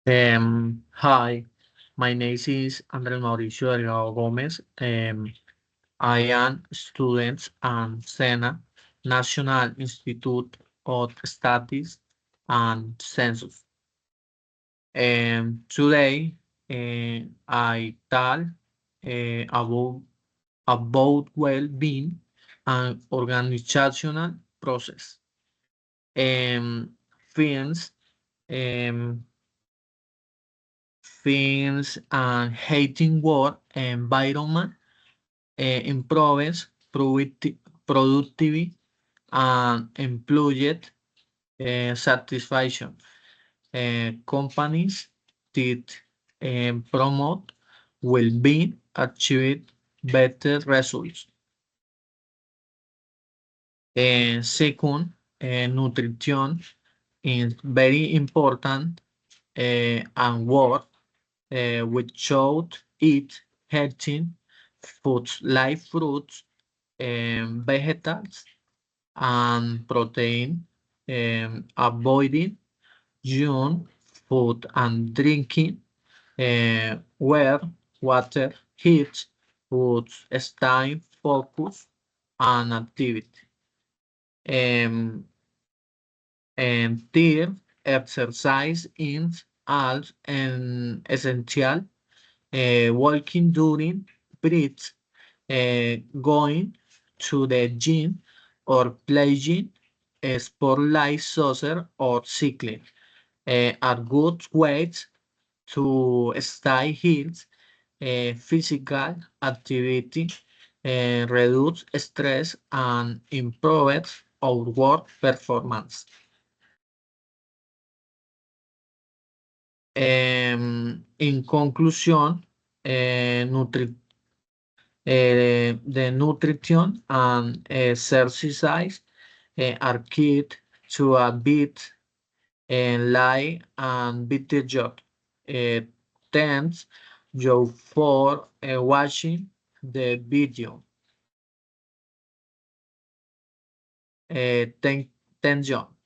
Hi, my name is Andrés Mauricio Delgado Gomez. I am student at SENA, National Institute of Statistics and Census. Today, I talk about well-being and organizational process. Um, Fins, um, fins and hating work environment improves productivity and employee satisfaction. Companies that promote well-being achieve better results. Second, nutrition is very important and work we should eat healthy foods like fruits, vegetables, and protein, avoiding junk food and drinking where water, heat, foods, stay focus, and activity. Um, and third, exercise is also an essential. Walking during breaks, going to the gym, or playing a sport like soccer or cycling are good ways to stay healthy. Physical activity reduce stress and improves our work performance. In conclusion, the nutrition and exercise are key to a bit life and better job. Uh, Thanks you for watching the video. Thank you.